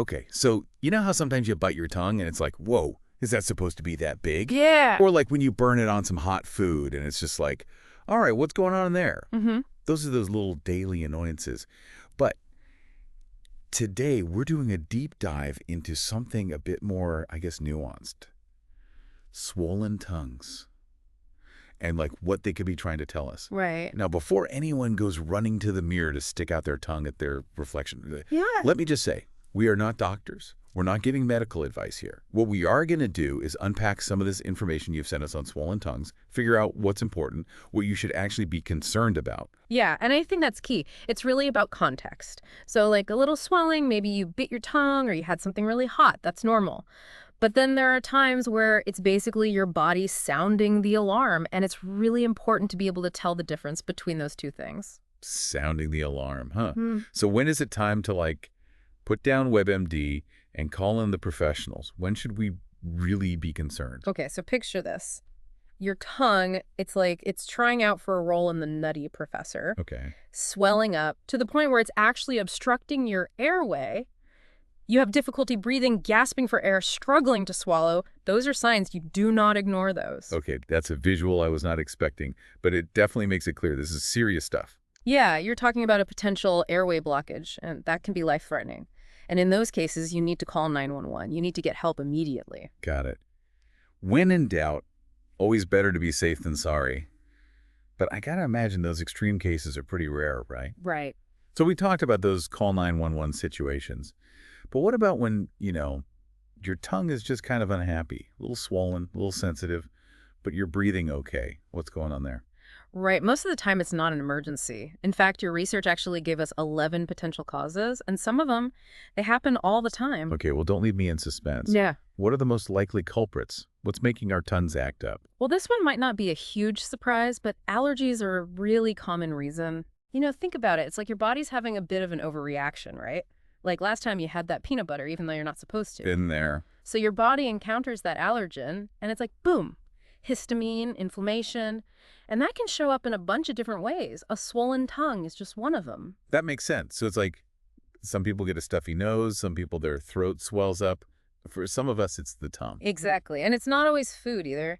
Okay, so you know how sometimes you bite your tongue and it's like, whoa, is that supposed to be that big? Yeah. Or like when you burn it on some hot food and it's just like, all right, what's going on in there? Mm-hmm. Those are those little daily annoyances. But today we're doing a deep dive into something a bit more, I guess, nuanced. Swollen tongues. And like what they could be trying to tell us. Right. Now, before anyone goes running to the mirror to stick out their tongue at their reflection, Yeah. let me just say, we are not doctors. We're not giving medical advice here. What we are going to do is unpack some of this information you've sent us on swollen tongues, figure out what's important, what you should actually be concerned about. Yeah, and I think that's key. It's really about context. So like a little swelling, maybe you bit your tongue or you had something really hot. That's normal. But then there are times where it's basically your body sounding the alarm, and it's really important to be able to tell the difference between those two things. Sounding the alarm, huh? Hmm. So when is it time to like put down WebMD and call in the professionals? When should we really be concerned? Okay, so picture this. Your tongue, it's like it's trying out for a role in the Nutty Professor, Okay. swelling up to the point where it's actually obstructing your airway. You have difficulty breathing, gasping for air, struggling to swallow. Those are signs. You do not ignore those. Okay, that's a visual I was not expecting, but it definitely makes it clear this is serious stuff. Yeah, you're talking about a potential airway blockage, and that can be life-threatening. And in those cases, you need to call 911. You need to get help immediately. Got it. When in doubt, always better to be safe than sorry. But I gotta imagine those extreme cases are pretty rare, right? Right. So we talked about those call 911 situations. But what about when, your tongue is just kind of unhappy, a little swollen, a little sensitive, but you're breathing okay? What's going on there? Right. Most of the time, it's not an emergency. In fact, your research actually gave us 11 potential causes, and some of them, they happen all the time. Okay, well, don't leave me in suspense. Yeah. What are the most likely culprits? What's making our tongues act up? Well, this one might not be a huge surprise, but allergies are a really common reason. Think about it. It's like your body's having a bit of an overreaction, right? Like last time you had that peanut butter, even though you're not supposed to. Been there. So your body encounters that allergen, and it's like, boom, histamine, inflammation. And that can show up in a bunch of different ways. A swollen tongue is just one of them. That makes sense. So it's like some people get a stuffy nose, some people their throat swells up. For some of us, it's the tongue. Exactly. And it's not always food either.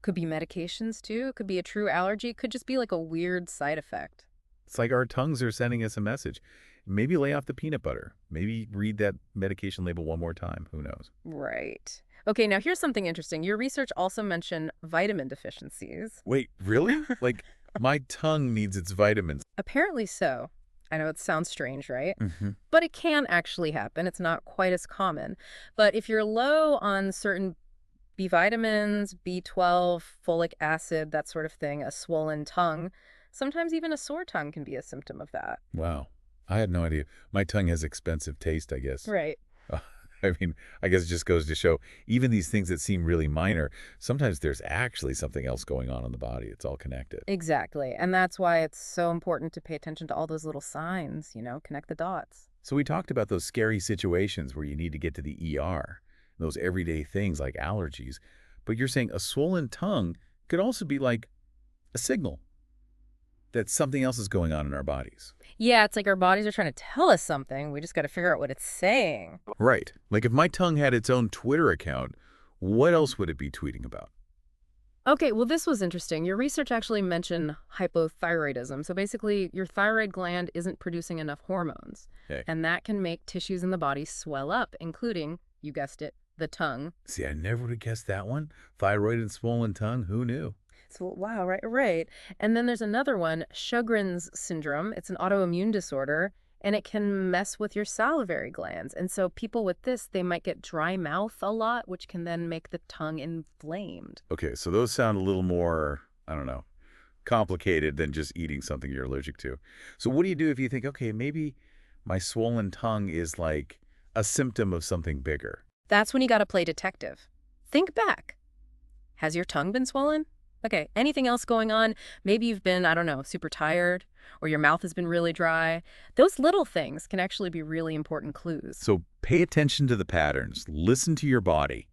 Could be medications too. Could be a true allergy. Could just be like a weird side effect. It's like our tongues are sending us a message. Maybe lay off the peanut butter. Maybe read that medication label one more time. Who knows? Right. Okay, now here's something interesting. Your research also mentioned vitamin deficiencies. Wait, really? Like, my tongue needs its vitamins. Apparently so. I know it sounds strange, right? Mm-hmm. But it can actually happen. It's not quite as common. But if you're low on certain B vitamins, B12, folic acid, that sort of thing, a swollen tongue, sometimes even a sore tongue can be a symptom of that. Wow. I had no idea. My tongue has expensive taste, I guess. Right. I mean, I guess it just goes to show, even these things that seem really minor, sometimes there's actually something else going on in the body. It's all connected. Exactly. And that's why it's so important to pay attention to all those little signs, connect the dots. So we talked about those scary situations where you need to get to the ER, those everyday things like allergies. But you're saying a swollen tongue could also be like a signal that something else is going on in our bodies. Yeah, it's like our bodies are trying to tell us something. We just got to figure out what it's saying. Right. Like if my tongue had its own Twitter account, what else would it be tweeting about? Okay, well, this was interesting. Your research actually mentioned hypothyroidism. So basically, your thyroid gland isn't producing enough hormones. Okay. And that can make tissues in the body swell up, including, you guessed it, the tongue. See, I never would have guessed that one. Thyroid and swollen tongue, who knew? So, wow, right. And then there's another one, Sjogren's syndrome. It's an autoimmune disorder, and it can mess with your salivary glands. And so people with this, they might get dry mouth a lot, which can then make the tongue inflamed. Okay, so those sound a little more, I don't know, complicated than just eating something you're allergic to. So what do you do if you think, okay, maybe my swollen tongue is like a symptom of something bigger? That's when you got to play detective. Think back. Has your tongue been swollen? Okay, anything else going on? Maybe you've been, I don't know, super tired, or your mouth has been really dry. Those little things can actually be really important clues. So pay attention to the patterns. Listen to your body.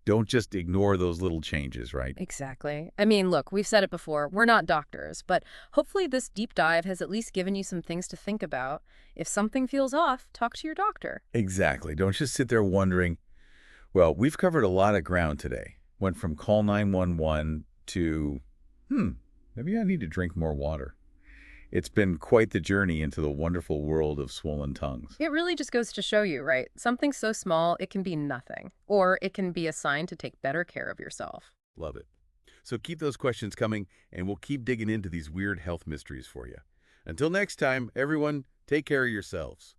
Don't just ignore those little changes, right? Exactly. I mean, look, we've said it before, we're not doctors, but hopefully this deep dive has at least given you some things to think about. If something feels off, talk to your doctor. Exactly. Don't just sit there wondering. Well, we've covered a lot of ground today. Went from call 911 to, maybe I need to drink more water. It's been quite the journey into the wonderful world of swollen tongues. It really just goes to show you, right? Something so small, it can be nothing, or it can be a sign to take better care of yourself. Love it. So keep those questions coming, and we'll keep digging into these weird health mysteries for you. Until next time, everyone, take care of yourselves.